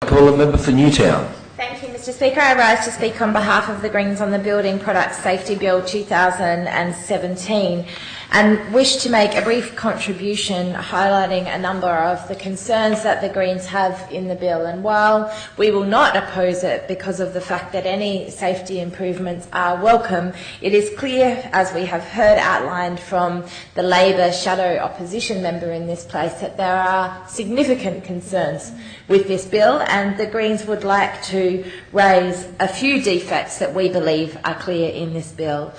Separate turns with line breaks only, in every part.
Call a member for Newtown.
Thank you, Mr Speaker. I rise to speak on behalf of the Greens on the Building Products Safety Bill 2017 and wish to make a brief contribution highlighting a number of the concerns that the Greens have in the bill. And while we will not oppose it because of the fact that any safety improvements are welcome, it is clear, as we have heard outlined from the Labor shadow opposition member in this place, that there are significant concerns with this bill, and the Greens would like to raise a few defects that we believe are clear in this bill.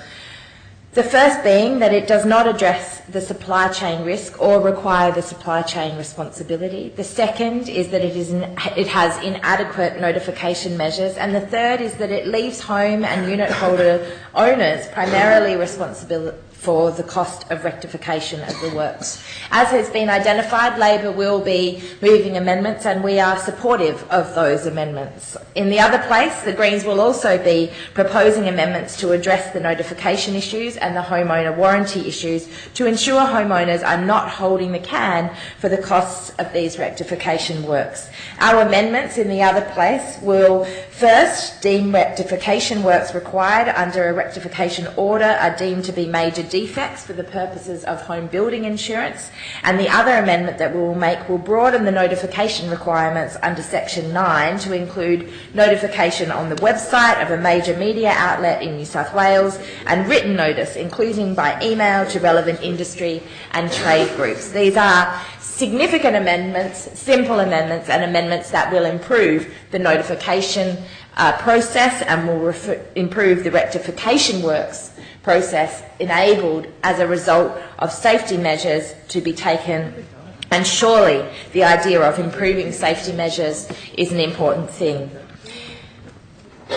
The first being that it does not address the supply chain risk or require the supply chain responsibility. The second is that it has inadequate notification measures. And the third is that it leaves home and unit holder owners primarily responsible for the cost of rectification of the works. As has been identified, Labor will be moving amendments, and we are supportive of those amendments. In the other place, the Greens will also be proposing amendments to address the notification issues and the homeowner warranty issues to ensure homeowners are not holding the can for the costs of these rectification works. Our amendments in the other place will first deem rectification works required under a rectification order are deemed to be major defects for the purposes of home building insurance, and the other amendment that we will make will broaden the notification requirements under Section 9 to include notification on the website of a major media outlet in New South Wales and written notice, including by email to relevant industry and trade groups. These are significant amendments, simple amendments, and amendments that will improve the notification process and will improve the rectification works process enabled as a result of safety measures to be taken. And surely the idea of improving safety measures is an important thing.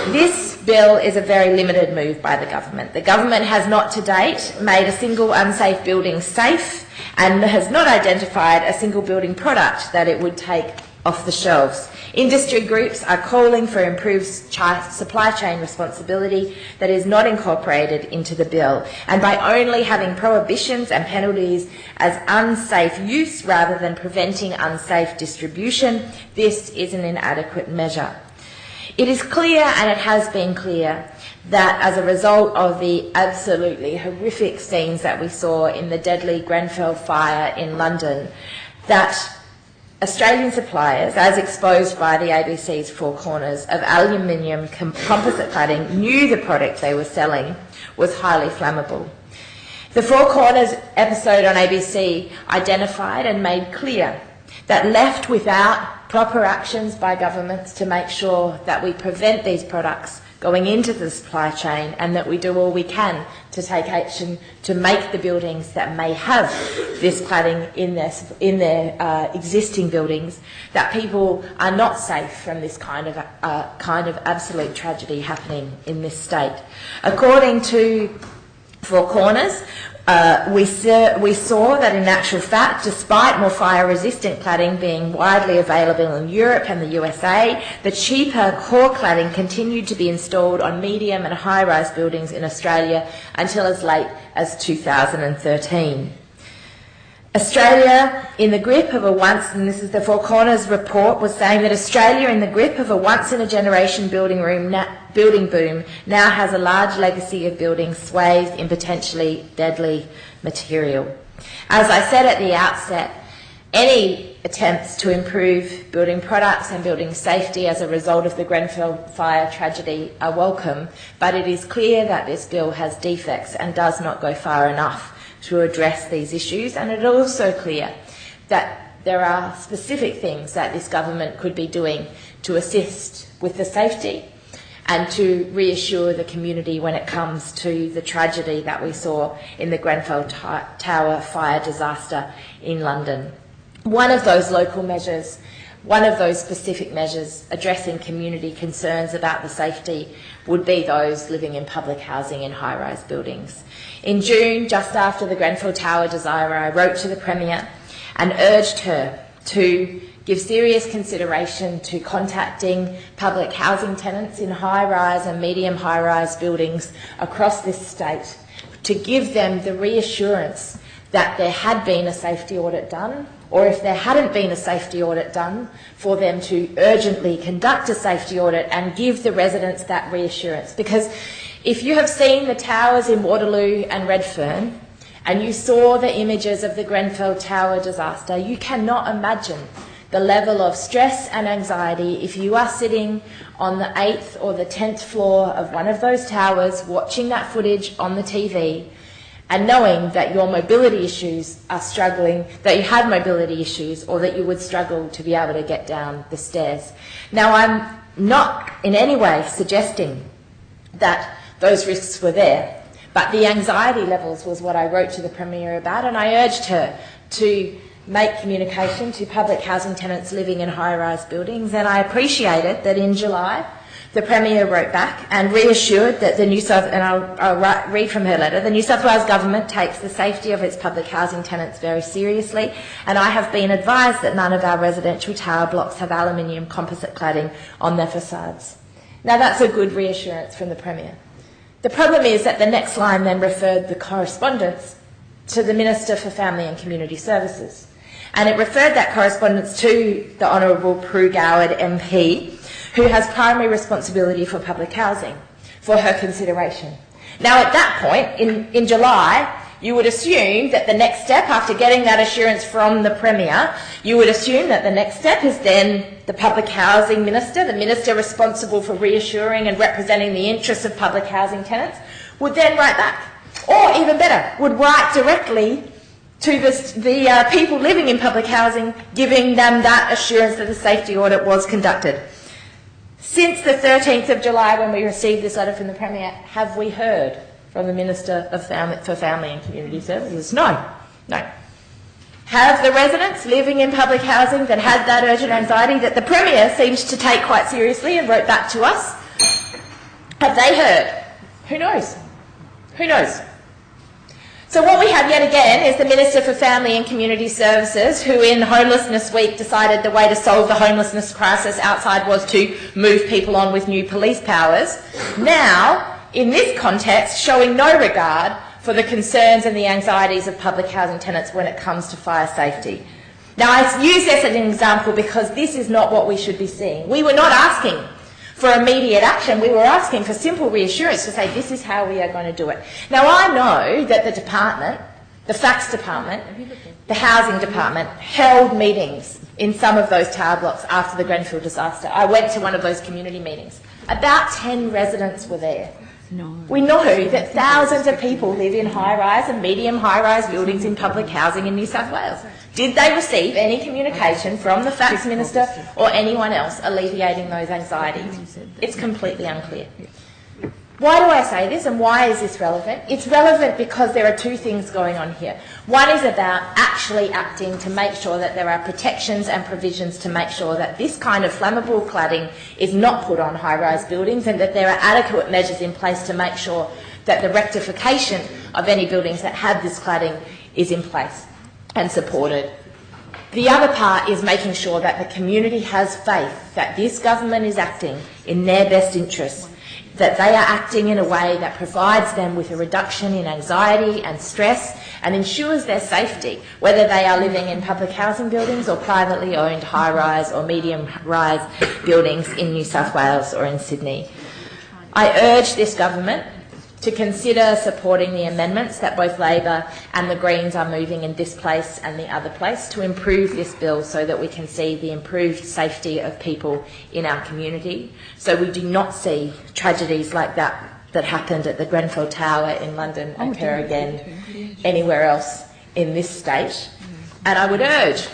This bill is a very limited move by the government. The government has not to date made a single unsafe building safe and has not identified a single building product that it would take off the shelves. Industry groups are calling for improved supply chain responsibility that is not incorporated into the bill, and by only having prohibitions and penalties as unsafe use rather than preventing unsafe distribution, this is an inadequate measure. It is clear, and it has been clear, that as a result of the absolutely horrific scenes that we saw in the deadly Grenfell fire in London, that Australian suppliers, as exposed by the ABC's Four Corners, of aluminium composite cladding knew the product they were selling was highly flammable. The Four Corners episode on ABC identified and made clear that left without proper actions by governments to make sure that we prevent these products going into the supply chain and that we do all we can to take action to make the buildings that may have this cladding in their existing buildings, that people are not safe from this kind of absolute tragedy happening in this state. According to Four Corners, we saw that in actual fact, despite more fire-resistant cladding being widely available in Europe and the USA, the cheaper core cladding continued to be installed on medium and high-rise buildings in Australia until as late as 2013. Australia in the grip of and this is the Four Corners report, was saying that Australia in the grip of a once-in-a-generation building boom now has a large legacy of buildings swathed in potentially deadly material. As I said at the outset, any attempts to improve building products and building safety as a result of the Grenfell fire tragedy are welcome, but it is clear that this bill has defects and does not go far enough to address these issues, and it is also clear that there are specific things that this government could be doing to assist with the safety and to reassure the community when it comes to the tragedy that we saw in the Grenfell Tower fire disaster in London. One of those local measures, one of those specific measures addressing community concerns about the safety would be those living in public housing in high-rise buildings. In June, just after the Grenfell Tower disaster, I wrote to the Premier and urged her to give serious consideration to contacting public housing tenants in high-rise and medium high-rise buildings across this state to give them the reassurance that there had been a safety audit done, or if there hadn't been a safety audit done, for them to urgently conduct a safety audit and give the residents that reassurance. Because if you have seen the towers in Waterloo and Redfern, and you saw the images of the Grenfell Tower disaster, you cannot imagine the level of stress and anxiety if you are sitting on the 8th or the 10th floor of one of those towers watching that footage on the TV and knowing that your mobility issues are struggling, that you have mobility issues, or that you would struggle to be able to get down the stairs. Now, I'm not in any way suggesting that those risks were there, but the anxiety levels was what I wrote to the Premier about, and I urged her to make communication to public housing tenants living in high-rise buildings, and I appreciated that in July the Premier wrote back and reassured that the New South, and I'll read from her letter, the New South Wales Government takes the safety of its public housing tenants very seriously, and I have been advised that none of our residential tower blocks have aluminium composite cladding on their facades. Now that's a good reassurance from the Premier. The problem is that the next line then referred the correspondence to the Minister for Family and Community Services, and it referred that correspondence to the Honourable Prue Goward MP, who has primary responsibility for public housing, for her consideration. Now, at that point, in July, you would assume that the next step, after getting that assurance from the Premier, you would assume that the next step is then the Public Housing Minister, the Minister responsible for reassuring and representing the interests of public housing tenants, would then write back. Or, even better, would write directly to the people living in public housing, giving them that assurance that the safety audit was conducted. Since the 13th of July, when we received this letter from the Premier, have we heard from the Minister for Family and Community Services? No. No. Have the residents living in public housing that had that urgent anxiety that the Premier seems to take quite seriously and wrote back to us, have they heard? Who knows? Who knows? So what we have yet again is the Minister for Family and Community Services, who in Homelessness Week decided the way to solve the homelessness crisis outside was to move people on with new police powers, now, in this context, showing no regard for the concerns and the anxieties of public housing tenants when it comes to fire safety. Now, I use this as an example because this is not what we should be seeing. We were not asking for immediate action. We were asking for simple reassurance to say this is how we are going to do it. Now, I know that the department, the facts department, the housing department held meetings in some of those tower blocks after the Grenfell disaster. I went to one of those community meetings. About 10 residents were there. We know that thousands of people live in high-rise and medium high-rise buildings in public housing in New South Wales. Did they receive any communication from the Facts Minister or anyone else alleviating those anxieties? It's completely unclear. Why do I say this and why is this relevant? It's relevant because there are two things going on here. One is about actually acting to make sure that there are protections and provisions to make sure that this kind of flammable cladding is not put on high-rise buildings and that there are adequate measures in place to make sure that the rectification of any buildings that have this cladding is in place and supported. The other part is making sure that the community has faith that this government is acting in their best interests, that they are acting in a way that provides them with a reduction in anxiety and stress and ensures their safety, whether they are living in public housing buildings or privately owned high-rise or medium-rise buildings in New South Wales or in Sydney. I urge this government to consider supporting the amendments that both Labor and the Greens are moving in this place and the other place to improve this bill so that we can see the improved safety of people in our community, so we do not see tragedies like that happened at the Grenfell Tower in London occur again anywhere else in this state. And I would urge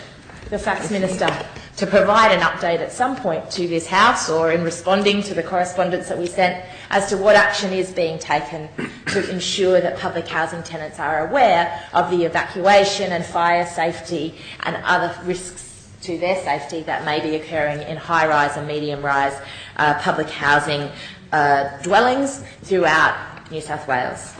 the Facts Minister to provide an update at some point to this House or in responding to the correspondence that we sent as to what action is being taken to ensure that public housing tenants are aware of the evacuation and fire safety and other risks to their safety that may be occurring in high-rise and medium-rise public housing dwellings throughout New South Wales.